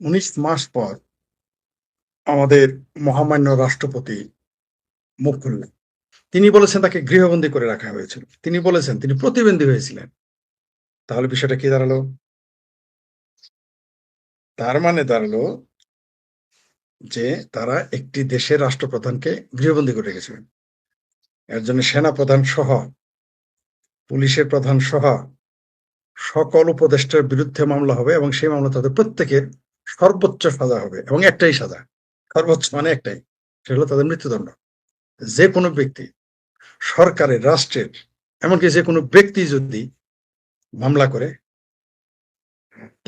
19 মাস পর আমাদের মহামান্য রাষ্ট্রপতি মুখ খুললেন। তিনি বলেছেন তাকে গৃহবন্দী করে রাখা হয়েছিল। তিনি বলেছেন তিনি প্রতিবন্ধী হয়েছিলেন। তাহলে বিষয়টা কি দাঁড়ালো? তার মানে দাঁড়ালো যে তারা একটি দেশের রাষ্ট্রপ্রধানকে গৃহবন্দী করে রেখেছিলেন। এর জন্য সেনাপ্রধান সহ, পুলিশের প্রধান সহ সকল উপদেষ্টার বিরুদ্ধে মামলা হবে এবং সেই মামলা তাদের প্রত্যেকের সর্বোচ্চ সাজা হবে এবং একটাই সাজা। সর্বোচ্চ মানে একটাই। সেটা হলো তাদের মৃত্যুদণ্ড। যে কোনো ব্যক্তি, সরকারের, রাষ্ট্রের, এমনকি যে কোনো ব্যক্তি যদি মামলা করে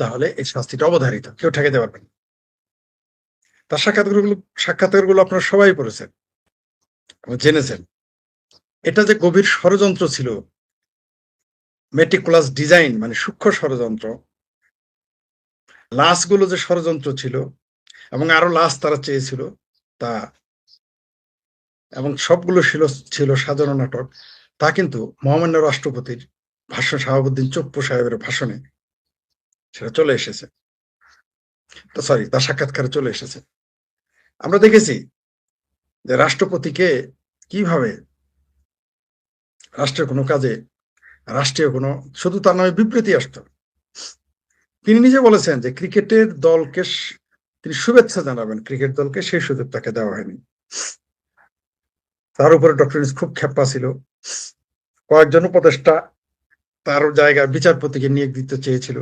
তাহলে এই শাস্তিটা অবধারিত, কেউ ঠেকাতে পারবে না। তার সাক্ষাৎকারগুলো আপনারা সবাই পড়েছেন এবং জেনেছেন এটা যে গভীর ষড়যন্ত্র ছিল, মেটিকুলাস ডিজাইন মানে সূক্ষ্ম ষড়যন্ত্র, লাশগুলো যে ষড়যন্ত্র ছিল এবং আরো লাশ তারা চেয়েছিল তা, এবং সবগুলো ছিল সাজানো নাটক, তা কিন্তু মহামান্য রাষ্ট্রপতির ভাষণ, শাহাবুদ্দিন চুপ্পু সাহেবের ভাষণে সেটা চলে এসেছে। সরি, তার সাক্ষাৎকারে চলে এসেছে। আমরা দেখেছি যে রাষ্ট্রপতিকে কিভাবে রাষ্ট্রের কোনো কাজে, রাষ্ট্রীয় কোনো, শুধু তার নামে বিবৃতি আসতো। তিনি নিজে বলেছেন যে ক্রিকেটের দলকে তিনি শুভেচ্ছা জানাবেন, ক্রিকেট দলকে সেই সুযোগ তাকে দেওয়া হয়নি। তার উপরে ডক্টর ইউনূস খুব ক্ষেপা ছিল। কয়েকজন উপদেষ্টা তার জায়গায় বিচারপতিকে নিয়োগ দিতে চেয়েছিল।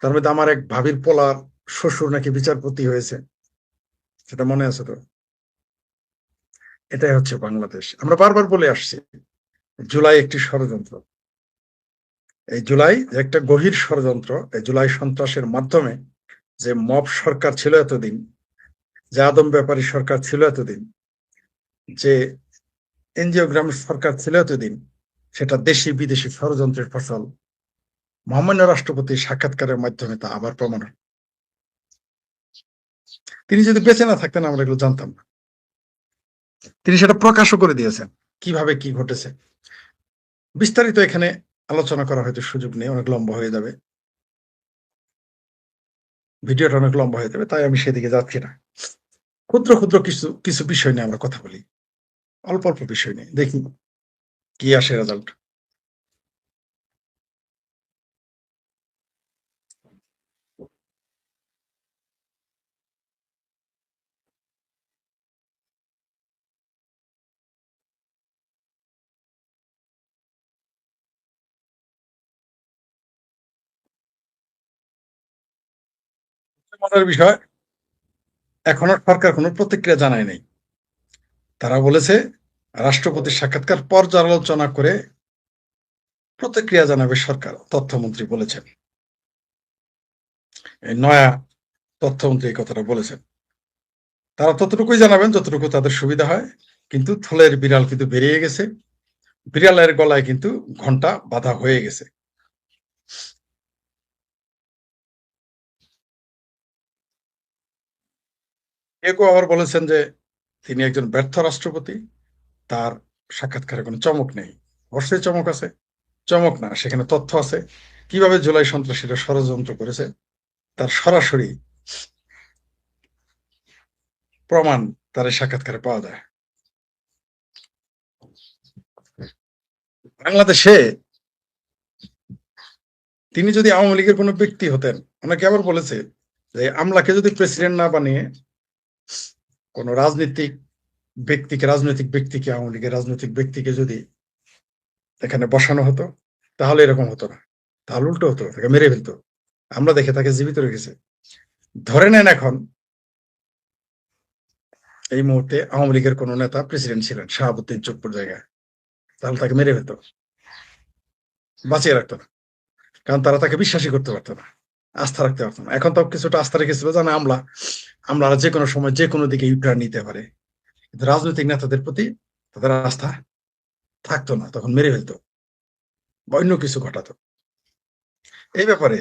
তার মধ্যে আমার এক ভাবির পোলার শ্বশুর নাকি বিচারপতি হয়েছে, সেটা মনে আছে তো? এটাই হচ্ছে বাংলাদেশ। আমরা বারবার বলে আসছি জুলাই একটি ষড়যন্ত্র। এই জুলাই একটা গভীর ষড়যন্ত্র। এই জুলাই সন্ত্রাসের মাধ্যমে যে মব সরকার ছিল এতদিন, যে আদম ব্যাপারী সরকার ছিল এতদিন, যে এনজিওগ্রাম সরকার ছিল এতদিন, সেটা দেশি বিদেশি ষড়যন্ত্রের ফসল। মহামান্য রাষ্ট্রপতির সাক্ষাৎকারের মাধ্যমে তা আবার প্রমাণ। তিনি যদি বেঁচে না থাকতেন আমরা এগুলো জানতাম না। তিনি সেটা প্রকাশও করে দিয়েছেন কিভাবে কি ঘটেছে। বিস্তারিত এখানে আলোচনা করা হয়তো সুযোগ নেই, অনেক লম্বা হয়ে যাবে, ভিডিওটা অনেক লম্বা হয়ে যাবে, তাই আমি সেদিকে যাচ্ছি না। ক্ষুদ্র ক্ষুদ্র কিছু কিছু বিষয় নিয়ে আমরা কথা বলি, অল্প অল্প বিষয় নিয়ে, দেখি কি আসে রেজাল্ট। মজার বিষয়, এখনো সরকার কোনো প্রতিক্রিয়া জানায় নাই। তারা বলেছে রাষ্ট্রপতির সাক্ষাৎকার পর্যালোচনা করে প্রতিক্রিয়া জানাবে সরকার, তথ্যমন্ত্রী বলেছেন। এই নয়া তথ্যমন্ত্রী এই কথাটা বলেছেন। তারা ততটুকুই জানাবেন যতটুকু তাদের সুবিধা হয়, কিন্তু থলের বিড়াল কিন্তু বেরিয়ে গেছে, বিড়ালের গলায় কিন্তু ঘন্টা বাঁধা হয়ে গেছে। কেউ কেউ আবার বলেছেন যে তিনি একজন ব্যর্থ রাষ্ট্রপতি, তার সাক্ষাৎকারে কোনো চমক নেই। অবশ্যই চমক আছে, চমক না, সেখানে তথ্য আছে। কিভাবে জুলাই সন্ত্রাসীরা ষড়যন্ত্র করেছে তার সরাসরি প্রমাণ তার এই সাক্ষাৎকারে পাওয়া যায়। বাংলাদেশে তিনি যদি আওয়ামী লীগের কোনো ব্যক্তি হতেন, অনেকে আবার বলেছে যে আমলাকে যদি প্রেসিডেন্ট না বানিয়ে কোন রাজনৈতিক ব্যক্তিকে, আওয়ামী লীগের রাজনৈতিক ব্যক্তিকে যদি এখানে বসানো হতো তাহলে এরকম হতো না, তাহলে উল্টো হতো, তাকে মেরে ফেলতো। আমরা দেখে তাকে জীবিত রেখেছে। ধরে নেন এখন এই মুহূর্তে আওয়ামী লীগের কোন নেতা প্রেসিডেন্ট ছিলেন, শাহাবুদ্দিন চুপ্পুর জায়গায়, তাহলে তাকে মেরে ফেলতো, বাঁচিয়ে রাখতো না, কারণ তারা তাকে বিশ্বাসই করতে পারতো না, আস্থা রাখতে পারতো না। এখন তো কিছুটা আস্থা রেখেছিল, জানে আমরা যে কোনো সময় যে কোনো দিকে ইউটার্ন নিতে পারে, কিন্তু রাজনৈতিক নেতাদের প্রতি তাদের আস্থা থাকতো না, তখন মেরে ফেলতো বা অন্য কিছু ঘটাতো। এই ব্যাপারে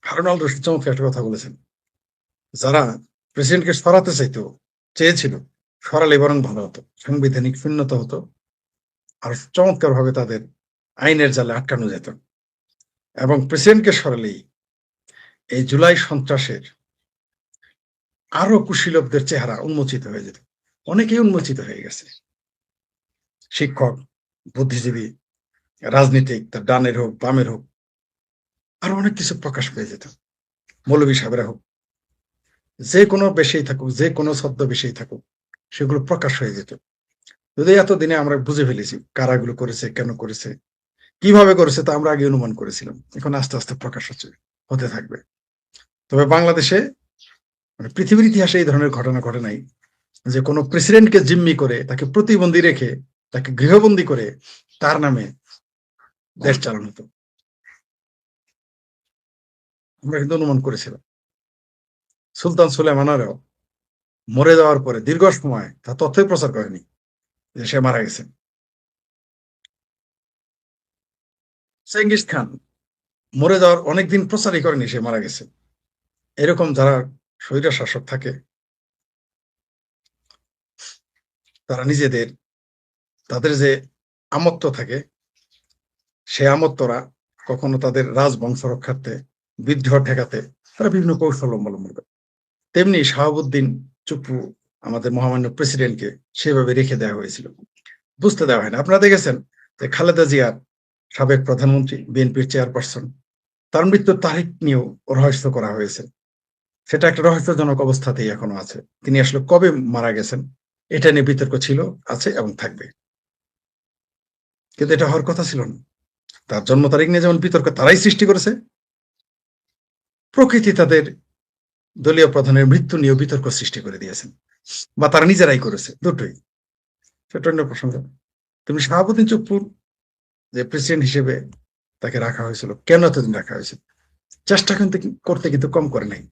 হারুন আল রশিদ চমৎকার একটা কথা বলেছেন, যারা প্রেসিডেন্টকে সরাতে চেয়েছিল, সরালে বরং ভালো হতো, সাংবিধানিক শূন্যতা হতো, আর চমৎকার ভাবে তাদের আইনের জালে আটকানো যেত। এবং প্রেসিডেন্টকে সরালেই এই জুলাই সন্ত্রাসের আরো কুশীলবদের চেহারা উন্মোচিত হয়ে যেত। অনেকেই উন্মোচিত হয়ে গেছে, শিক্ষক, বুদ্ধিজীবী, রাজনীতিক, তার ডানের হোক বামের হোক, আরো অনেক কিছু প্রকাশ পেয়ে যেত। মৌলভী সাহেবরা হোক, যে কোনো বেশেই থাকুক, যে কোনো শব্দ বেশেই থাকুক, সেগুলো প্রকাশ হয়ে যেত। যদি এতদিনে আমরা বুঝে ফেলেছি কারা গুলো করেছে, কেন করেছে, কিভাবে করেছে, তা আমরা আগে অনুমান করেছিলাম। এখন আস্তে আস্তে প্রকাশ হতে থাকবে। তবে বাংলাদেশে মানে পৃথিবীর ইতিহাসে এই ধরনের ঘটনা ঘটে নাই যে কোনো প্রেসিডেন্টকে জিম্মি করে, তাকে প্রতিবন্ধী রেখে, তাকে গৃহবন্দী করে তার নামে দেশ চালানো হতো। আমরা কিন্তু অনুমান করেছিলাম সুলতান সুলেমানেরও মরে যাওয়ার পরে দীর্ঘ সময় তা তথ্যই প্রচার করেনি যে সে মারা গেছেন। চেঙ্গিস খান মরে যাওয়ার অনেকদিন প্রচারই করেনি সে মারা গেছে। এরকম যারা স্বৈর শাসক থাকে, তারা তাদের যে আমত্ত থাকে, সে আমত্তরা কখনো তাদের রাজবংশ রক্ষার্থে, বিদ্রোহ ঠেকাতে তারা বিভিন্ন কৌশল অবলম্বন করে। তেমনি শাহাবুদ্দিন চুপ্পু আমাদের মহামান্য প্রেসিডেন্টকে সেভাবে রেখে দেওয়া হয়েছিল, বুঝতে দেওয়া হয় না। আপনারা দেখেছেন যে খালেদা জিয়ার সাবেক প্রধানমন্ত্রী, বিএনপির চেয়ারপারসন, তার মৃত্যুর তারিখ নিয়েও রহস্য করা হয়েছে। সেটা একটা রহস্যজনক অবস্থাতেই এখনো আছে। তিনি আসলে কবে মারা গেছেন এটা নিয়ে বিতর্ক ছিল, আছে এবং থাকবে। কিন্তু এটা হওয়ার কথা ছিল না। তার জন্ম তারিখ নিয়ে যেমন বিতর্ক তারাই সৃষ্টি করেছে, প্রকৃতি তাদের দলীয় প্রধানের মৃত্যু নিয়েও বিতর্ক সৃষ্টি করে দিয়েছেন, বা তারা নিজেরাই করেছে, দুটোই। সেটা অন্য প্রসঙ্গ। তুমি শাহাবুদ্দিন চুপ্পুর যে প্রেসিডেন্ট হিসেবে তাকে রাখা হয়েছিল, কেন এতদিন রাখা হয়েছিল? চেষ্টা করতে কিন্তু কম করে নাই।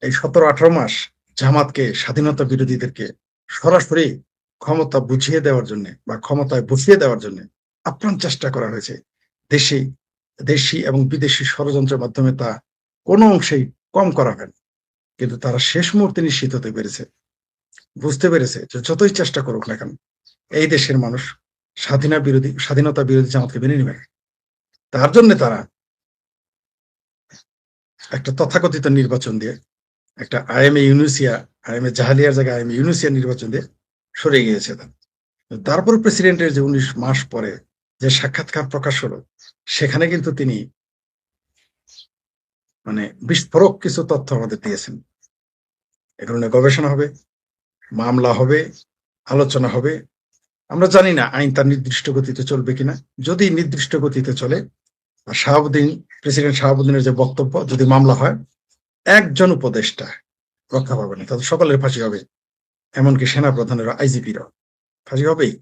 এই 17-18 মাস জামাতকে, স্বাধীনতা বিরোধীদেরকে সরাসরি ক্ষমতা বুঝিয়ে দেওয়ার জন্য বা ক্ষমতায় বসিয়ে দেওয়ার জন্য আপ্রাণ চেষ্টা করা হয়েছে। দেশি এবং বিদেশি ষড়যন্ত্রের মাধ্যমে তা কোনো অংশেই কম করা হয়, কিন্তু তারা শেষ মুহূর্তে নিশ্চিত হতে পেরেছে, বুঝতে পেরেছে যে যতই চেষ্টা করুক না কেন এই দেশের মানুষ স্বাধীনতা বিরোধী জামাতকে মেনে নেবে। তার জন্য তারা একটা তথাকথিত নির্বাচন দিয়ে, একটা আইএমএ জাহালিয়ার জায়গায় আইএমএ ইউনুসিয়া নির্বাচন দিয়ে সরে গিয়েছে। তারপর প্রেসিডেন্টের যে 19 মাস পরে যে সাক্ষাৎকার প্রকাশ হলো, সেখানে কিন্তু তিনি মানে বিস্ফোরক কিছু তথ্য আমাদের দিয়েছেন। এ কারণে গবেষণা হবে, মামলা হবে, আলোচনা হবে। আমরা জানি না আইন তার নির্দিষ্ট গতিতে চলবে কিনা। যদি নির্দিষ্ট গতিতে চলে, প্রেসিডেন্ট শাহাবুদ্দিনের যে বক্তব্য, যদি মামলা হয়, একজন উপদেষ্টা রক্ষা পাবে না, তাদের সকলের ফাঁসি হবে। এমনকি সেনা প্রধানেরা, আইজিপিরাও ফাঁসি হবেই।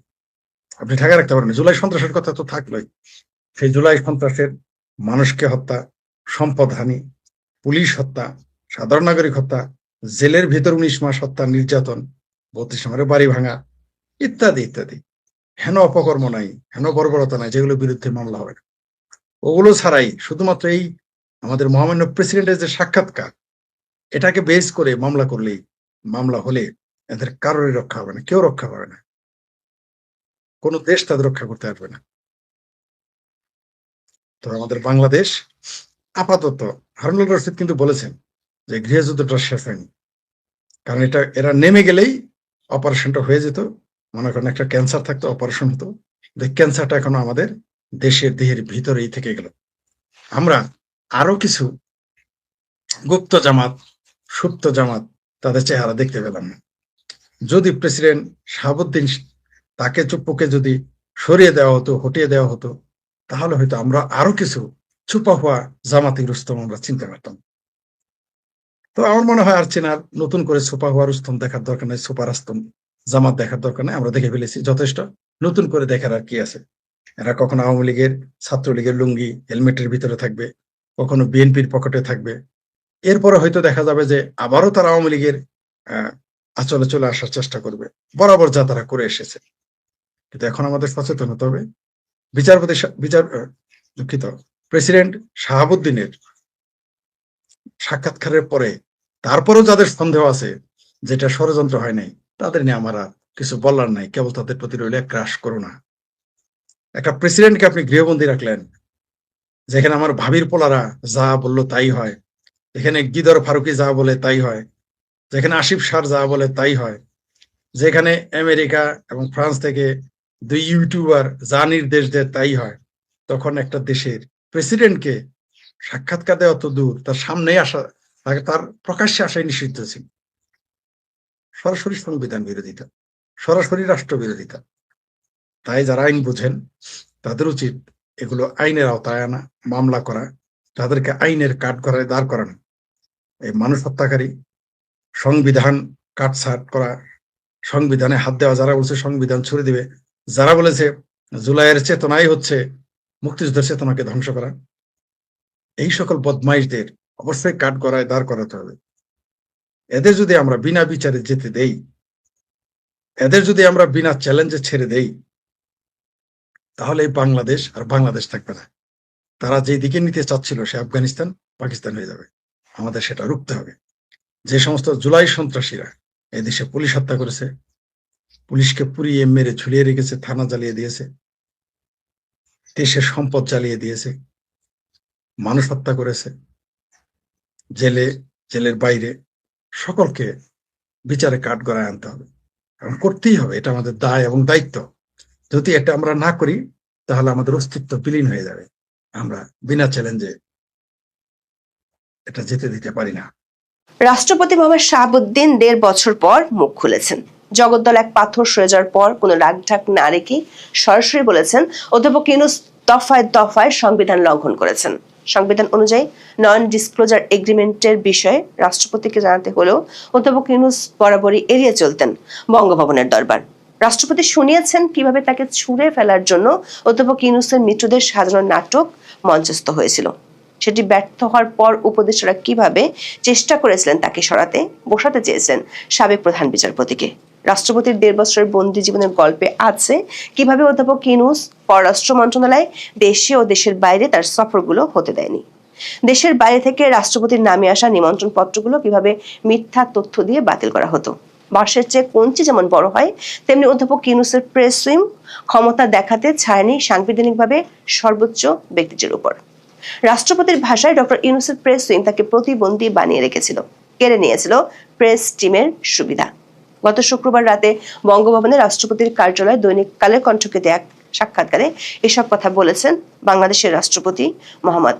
আপনি ঠেকা রাখতে পারেন। জুলাই সন্ত্রাসের কথা তো থাকলোই। সেই জুলাই সন্ত্রাসের মানুষকে হত্যা, সম্পদ হানি, পুলিশ হত্যা, সাধারণ নাগরিক হত্যা, জেলের ভিতর 19 মাস হত্যা, নির্যাতন, 32 নম্বরে বাড়ি ভাঙা, ইত্যাদি ইত্যাদি। হেন অপকর্ম নাই, হেন বর্বরতা নাই যেগুলো বিরুদ্ধে মামলা হবে না। ওগুলো ছাড়াই শুধুমাত্র এই আমাদের মহামান্য প্রেসিডেন্টের যে সাক্ষাৎকার, এটাকে বেস করে মামলা হলে এদের কারোরই রক্ষা হবে না, কেউ রক্ষা পাবে না, কোনো দেশ তাদের রক্ষা করতে পারবে না। তো আমাদের বাংলাদেশ আপাতত, হারুনুর রশিদ কিন্তু বলেছেন যে গৃহযুদ্ধটা শেষ হয়নি, কারণ এরা নেমে গেলেই অপারেশনটা হয়ে যেত। মনে করেন একটা ক্যান্সার থাকতো, অপারেশন হতো, ক্যান্সারটা এখনো আমাদের দেহের ভিতরেই থেকে গেল। আমরা আরো কিছু গুপ্ত জামাত, সুপ্ত জামাত, তাদের চেহারা দেখতে পেলাম না। যদি প্রেসিডেন্ট শাহাবুদ্দিন চুপ্পুকে যদি সরিয়ে দেওয়া হতো, হটিয়ে দেওয়া হতো, তাহলে হয়তো আমরা আরো কিছু ছুপা হওয়া জামাতি রুস্তম আমরা চিনতে পারতাম। তো আমার মনে হয় আর চেনার, নতুন করে ছুপা হওয়া রুস্তম দেখার দরকার নেই, সুপার আস্তম জামাত দেখার দরকার নেই। আমরা দেখে ফেলেছি যথেষ্ট। নতুন করে দেখার আর কি আছে? এরা কখনো আওয়ামী লীগের, ছাত্রলীগের লুঙ্গি হেলমেটের ভিতরে থাকবে, কখনো বিএনপির পকেটে থাকবে। এরপরে হয়তো দেখা যাবে যে আবারও তারা আওয়ামী লীগের আঁচলে চলে আসার চেষ্টা করবে, বরাবর যা তারা করে এসেছে। কিন্তু এখন আমাদের সচেতন হতে হবে। দুঃখিত, প্রেসিডেন্ট শাহাবুদ্দিনের সাক্ষাৎকারের পরে তারপরেও যাদের সন্দেহ আছে যেটা ষড়যন্ত্র হয় নাই, তাদের নিয়ে আমার কিছু বলার নাই, কেবল তাদের প্রতি রইলে ক্রাশ করো না। একটা প্রেসিডেন্টকে আপনি গৃহবন্দী রাখলেন, যেখানে আমার ভাবির পোলারা যা বললো তাই হয়, যেখানে গিদর ফারুকি যা বলে তাই হয়, যেখানে আসিফ সার যা বলে তাই হয়, যেখানে আমেরিকা এবং ফ্রান্স থেকে 2 ইউটিউবার যা নির্দেশ দেয় তাই হয়, তখন একটা দেশের প্রেসিডেন্টকে সাক্ষাৎকার দেওয়া তো দূর, তার সামনেই আসা, তার প্রকাশ্যে আসাই নিষিদ্ধ ছিল। সরাসরি সংবিধান বিরোধিতা, সরাসরি রাষ্ট্র বিরোধিতা। তাই যারা আইন বুঝেন তাদের উচিত এগুলো আইনের আওতায় আনা, মামলা করা, তাদেরকে আইনের কাঠগড়ায় দাঁড় করানো। এই মানুষ হত্যাকারী, সংবিধান কাটছাট করা, সংবিধানে হাত দেওয়া, যারা বলছে সংবিধান ছুড়ে দিবে, যারা বলেছে জুলাইয়ের চেতনাই হচ্ছে মুক্তিযুদ্ধের চেতনাকে ধ্বংস করা, এই সকল বদমাইশদের অবশ্যই কাঠগড়ায় দাঁড় করাতে হবে। এদের যদি আমরা বিনা বিচারে যেতে দেই, এদের যদি আমরা বিনা চ্যালেঞ্জে ছেড়ে দেই, তাহলে এই বাংলাদেশ আর বাংলাদেশ থাকবে না। তারা যে দিকে নিতে চাচ্ছিল সে আফগানিস্তান, পাকিস্তান হয়ে যাবে। আমাদের সেটা রুখতে হবে। যে সমস্ত জুলাই সন্ত্রাসীরা এদেশে পুলিশ হত্যা করেছে, পুলিশকে পুড়িয়ে মেরে ঝুলিয়ে রেখেছে, থানা জ্বালিয়ে দিয়েছে, দেশের সম্পদ জ্বালিয়ে দিয়েছে, মানুষ হত্যা করেছে, জেলের বাইরে, সকলকে বিচারে কাঠগড়ায় আনতে হবে এবং করতেই হবে। এটা আমাদের দায় এবং দায়িত্ব। যদি এটা আমরা না করি তাহলে আমাদের অস্তিত্ব বিলীন হয়ে যাবে। আমরা বিনা চ্যালেঞ্জে এটা যেতে দিতে পারি না। রাষ্ট্রপতি মোহাম্মদ শাহাবুদ্দিন 1.5 বছর পর মুখ খুলেছেন। জগদ্দল এক পাথর সরে যাওয়ার পর কোনো রাগঢাক না রেখে সরাসরি বলেছেন অধ্যাপক ইউনূস দফায় দফায় সংবিধান লঙ্ঘন করেছেন। সংবিধান অনুযায়ী নন ডিসক্লোজার এগ্রিমেন্টের বিষয়ে রাষ্ট্রপতিকে জানাতে হলেও অধ্যাপক ইউনূস বরাবরই এড়িয়ে চলতেন বঙ্গভবনের দরবার। রাষ্ট্রপতি শুনিয়েছেন কিভাবে তাকে ছুঁড়ে ফেলার জন্য অধ্যাপক ইউনূসের মিত্রদের সাজানো নাটক মঞ্চস্থ হয়েছিল। সেটি ব্যর্থ হওয়ার পর উপদেষ্টারা কিভাবে চেষ্টা করেছিলেন তাকে সরাতে, বসাতে চেয়েছিলেন সাবেক প্রধান বিচারপতিকে। রাষ্ট্রপতির 1.5 বছরের বন্দী জীবনের গল্পে আছে কিভাবে অধ্যাপক ইউনূস পররাষ্ট্র মন্ত্রণালয় দেশে ও দেশের বাইরে তার সফরগুলো হতে দেয়নি। দেশের বাইরে থেকে রাষ্ট্রপতির নামে আসা নিমন্ত্রণ পত্রগুলো কিভাবে মিথ্যা তথ্য দিয়ে বাতিল করা হতো। বাঁশের চেয়ে কঞ্চি যেমন বড় হয়, তেমনি অধ্যাপক ইউনূসের প্রেস উইং ক্ষমতা দেখাতে ছাড়েনি সাংবিধানিকভাবে সর্বোচ্চ ব্যক্তিটির উপর। রাষ্ট্রপতির ভাষায় ডক্টর ইউনূসের প্রেস উইং তাকে প্রতিবন্ধী বানিয়ে রেখেছিল, কেড়ে নিয়েছিল প্রেস টিমের সুবিধা। গত শুক্রবার রাতে বঙ্গভবনে রাষ্ট্রপতির কার্যালয়ে দৈনিক কালের কণ্ঠকে দেয়া এক সাক্ষাৎকারে এসব কথা বলেছেন বাংলাদেশের রাষ্ট্রপতি মোহাম্মদ